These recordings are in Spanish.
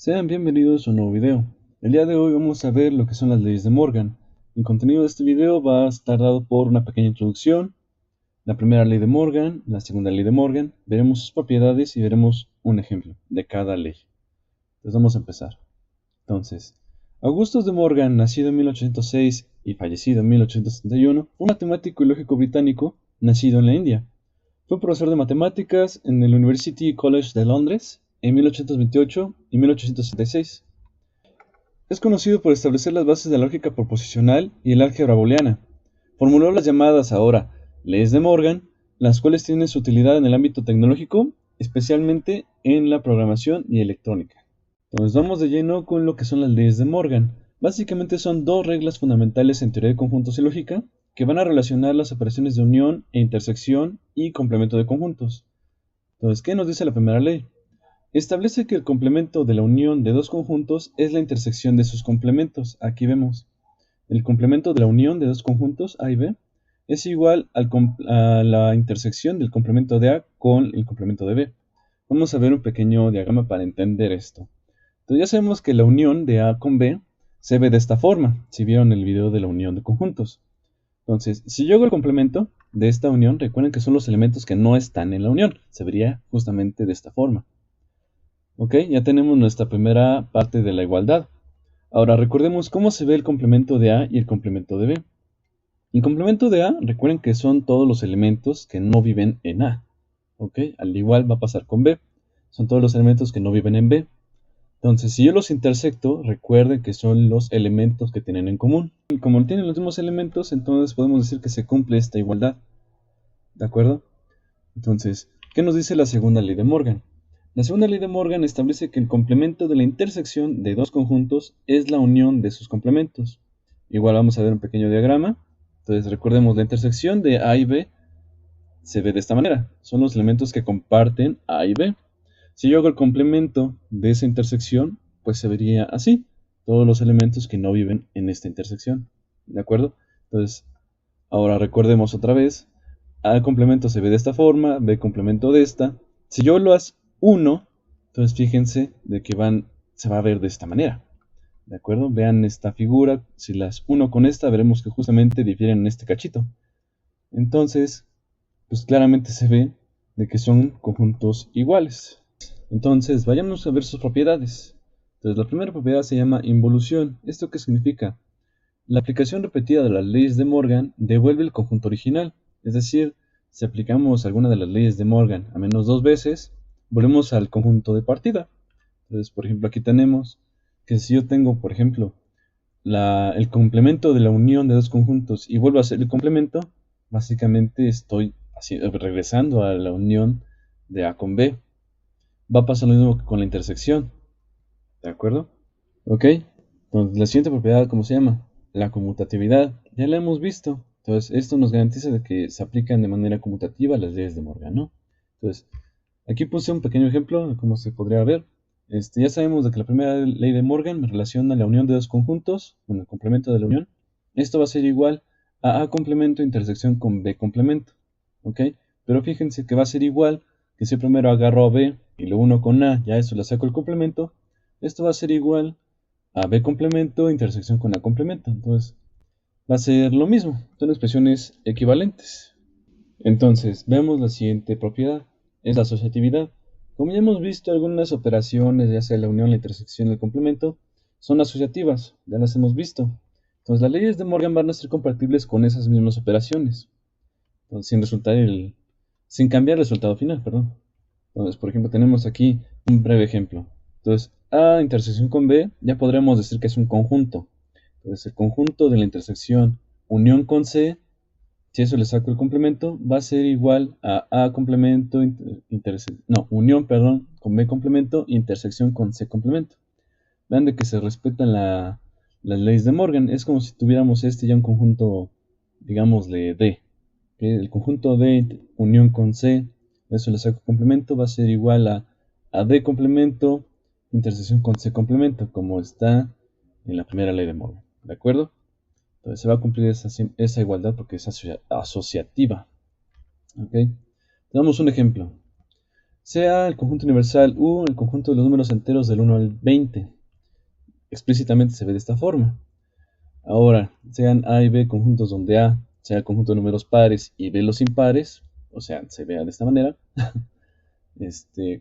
Sean bienvenidos a un nuevo video. El día de hoy vamos a ver lo que son las leyes de Morgan. El contenido de este video va a estar dado por una pequeña introducción, la primera ley de Morgan, la segunda ley de Morgan, veremos sus propiedades y veremos un ejemplo de cada ley. Entonces vamos a empezar. Entonces, Augustus de Morgan, nacido en 1806 y fallecido en 1871, fue un matemático y lógico británico nacido en la India. Fue profesor de matemáticas en el University College de Londres en 1828 y 1866. Es conocido por establecer las bases de la lógica proposicional y el álgebra booleana. Formuló las llamadas ahora leyes de Morgan, las cuales tienen su utilidad en el ámbito tecnológico, especialmente en la programación y electrónica. Entonces vamos de lleno con lo que son las leyes de Morgan. Básicamente son dos reglas fundamentales en teoría de conjuntos y lógica que van a relacionar las operaciones de unión e intersección y complemento de conjuntos. Entonces, ¿qué nos dice la primera ley? Establece que el complemento de la unión de dos conjuntos es la intersección de sus complementos. Aquí vemos. El complemento de la unión de dos conjuntos A y B es igual a la intersección del complemento de A con el complemento de B. Vamos a ver un pequeño diagrama para entender esto. Entonces ya sabemos que la unión de A con B se ve de esta forma, si vieron el video de la unión de conjuntos. Entonces, si yo hago el complemento de esta unión, recuerden que son los elementos que no están en la unión. Se vería justamente de esta forma. Ok, ya tenemos nuestra primera parte de la igualdad. Ahora recordemos cómo se ve el complemento de A y el complemento de B. El complemento de A, recuerden que son todos los elementos que no viven en A. Ok, al igual va a pasar con B. Son todos los elementos que no viven en B. Entonces, si yo los intersecto, recuerden que son los elementos que tienen en común. Y como tienen los mismos elementos, entonces podemos decir que se cumple esta igualdad. ¿De acuerdo? Entonces, ¿qué nos dice la segunda ley de Morgan? La segunda ley de Morgan establece que el complemento de la intersección de dos conjuntos es la unión de sus complementos. Igual vamos a ver un pequeño diagrama. Entonces, recordemos, la intersección de A y B se ve de esta manera. Son los elementos que comparten A y B. Si yo hago el complemento de esa intersección, pues se vería así. Todos los elementos que no viven en esta intersección. ¿De acuerdo? Entonces, ahora recordemos otra vez. A complemento se ve de esta forma, B complemento de esta. Si yo lo hago 1, entonces fíjense de que se va a ver de esta manera. ¿De acuerdo? Vean esta figura. Si las uno con esta, veremos que justamente difieren en este cachito. Entonces, pues claramente se ve de que son conjuntos iguales. Entonces, vayamos a ver sus propiedades. Entonces, la primera propiedad se llama involución. ¿Esto qué significa? La aplicación repetida de las leyes de Morgan devuelve el conjunto original. Es decir, si aplicamos alguna de las leyes de Morgan a menos dos veces, volvemos al conjunto de partida. Entonces, por ejemplo, aquí tenemos que si yo tengo, por ejemplo, el complemento de la unión de dos conjuntos y vuelvo a hacer el complemento, básicamente estoy regresando a la unión de A con B. Va a pasar lo mismo que con la intersección. ¿De acuerdo? Ok. Entonces, la siguiente propiedad, ¿cómo se llama? La conmutatividad. Ya la hemos visto. Entonces, esto nos garantiza de que se aplican de manera conmutativa las leyes de Morgan, ¿no? Entonces, aquí puse un pequeño ejemplo de cómo se podría ver. Ya sabemos de que la primera ley de Morgan relaciona la unión de dos conjuntos con el complemento de la unión. Esto va a ser igual a A complemento intersección con B complemento. ¿Ok? Pero fíjense que va a ser igual que si primero agarro a B y lo uno con A, ya eso le saco el complemento. Esto va a ser igual a B complemento intersección con A complemento. Entonces, va a ser lo mismo. Son expresiones equivalentes. Entonces, veamos la siguiente propiedad. Es la asociatividad. Como ya hemos visto, algunas operaciones, ya sea la unión, la intersección y el complemento, son asociativas. Ya las hemos visto. Entonces, las leyes de Morgan van a ser compatibles con esas mismas operaciones. Entonces, sin cambiar el resultado final, perdón. Entonces, por ejemplo, tenemos aquí un breve ejemplo. Entonces, A intersección con B, ya podremos decir que es un conjunto. Entonces, el conjunto de la intersección unión con C, si eso le saco el complemento, va a ser igual a A complemento, unión, perdón, con B complemento, intersección con C complemento. Vean de que se respetan las leyes de Morgan. Es como si tuviéramos ya un conjunto, digámosle D. ¿Okay? El conjunto D unión con C, eso le saco complemento, va a ser igual a D complemento, intersección con C complemento, como está en la primera ley de Morgan. ¿De acuerdo? Entonces se va a cumplir esa igualdad porque es asociativa. ¿Ok? Damos un ejemplo. sea el conjunto universal U el conjunto de los números enteros del 1 al 20. Explícitamente se ve de esta forma. Ahora, sean A y B conjuntos donde A sea el conjunto de números pares y B los impares, o sea, se vea de esta manera,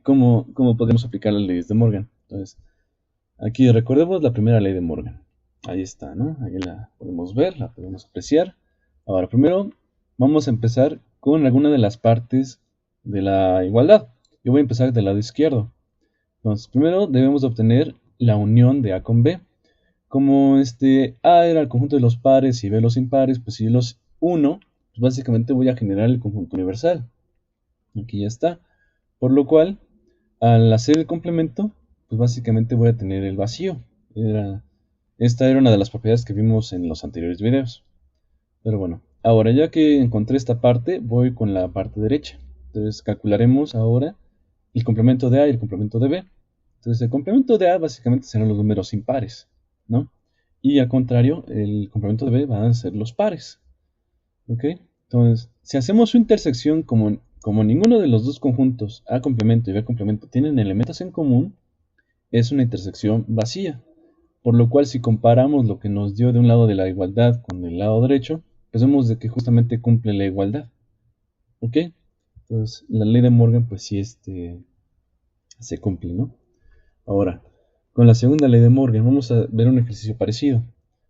¿cómo podemos aplicar las leyes de Morgan? Entonces, aquí recordemos la primera ley de Morgan. Ahí está, ¿no? Ahí la podemos ver, la podemos apreciar. Ahora, primero vamos a empezar con alguna de las partes de la igualdad. Yo voy a empezar del lado izquierdo. Entonces, primero debemos obtener la unión de A con B. Como A era el conjunto de los pares y B los impares, pues si yo los uno, pues básicamente voy a generar el conjunto universal. Aquí ya está. Por lo cual, al hacer el complemento, pues básicamente voy a tener el vacío. Esta era una de las propiedades que vimos en los anteriores videos. Pero bueno, ahora ya que encontré esta parte, voy con la parte derecha. Entonces calcularemos ahora el complemento de A y el complemento de B. Entonces el complemento de A básicamente serán los números impares, ¿no? Y al contrario, el complemento de B van a ser los pares. ¿Ok? Entonces, si hacemos su intersección como ninguno de los dos conjuntos A complemento y B complemento tienen elementos en común, es una intersección vacía. Por lo cual, si comparamos lo que nos dio de un lado de la igualdad con el lado derecho, pues vemos de que justamente cumple la igualdad. ¿Ok? Entonces, la ley de Morgan, pues sí, se cumple, ¿no? Ahora, con la segunda ley de Morgan vamos a ver un ejercicio parecido.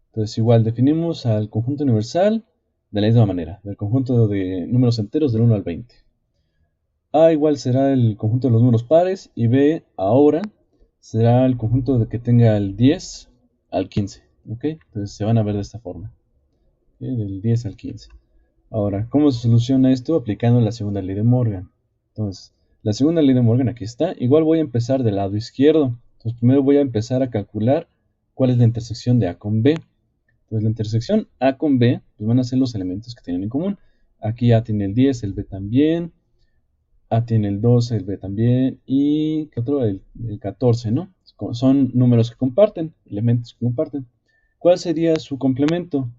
Entonces, igual, definimos al conjunto universal de la misma manera, del conjunto de números enteros del 1 al 20. A igual será el conjunto de los números pares y B ahora será el conjunto de que tenga el 10 al 15. ¿Ok? Entonces se van a ver de esta forma. ¿Ok? Del 10 al 15. Ahora, ¿cómo se soluciona esto? Aplicando la segunda ley de Morgan. Entonces, la segunda ley de Morgan aquí está. Igual voy a empezar del lado izquierdo. Entonces, primero voy a empezar a calcular cuál es la intersección de A con B. Entonces, la intersección A con B pues van a ser los elementos que tienen en común. Aquí A tiene el 10, el B también. A tiene el 12, el B también. Y ¿qué otro? El 14, ¿no? Son números que comparten, elementos que comparten. ¿Cuál sería su complemento?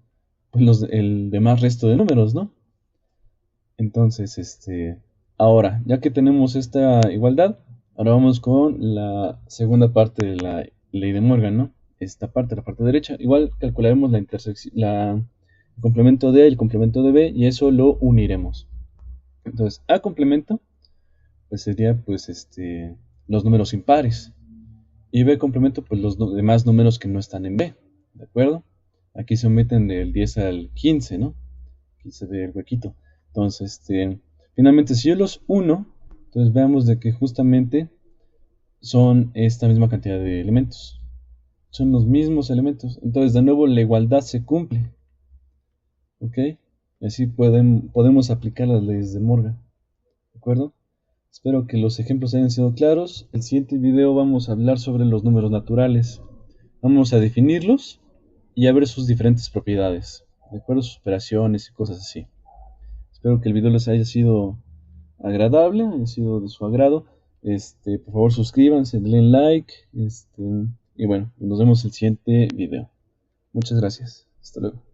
Pues el demás resto de números, ¿no? Entonces, ahora, ya que tenemos esta igualdad, ahora vamos con la segunda parte de la ley de Morgan, ¿no? Esta parte, la parte derecha. Igual calcularemos la intersección, el complemento de A y el complemento de B, y eso lo uniremos. Entonces, A complemento, pues sería, pues, los números impares. Y B complemento, pues los demás números que no están en B, ¿de acuerdo? Aquí se omiten del 10 al 15, ¿no? Aquí se ve el huequito. Entonces, finalmente, si yo los uno, entonces veamos de que justamente son esta misma cantidad de elementos. Son los mismos elementos. Entonces, de nuevo, la igualdad se cumple. ¿Ok? Y así podemos aplicar las leyes de Morgan. ¿De acuerdo? Espero que los ejemplos hayan sido claros. En el siguiente video vamos a hablar sobre los números naturales. Vamos a definirlos y a ver sus diferentes propiedades. ¿De acuerdo? Sus operaciones y cosas así. Espero que el video les haya sido agradable, haya sido de su agrado. Por favor suscríbanse, denle like. Y bueno, nos vemos en el siguiente video. Muchas gracias. Hasta luego.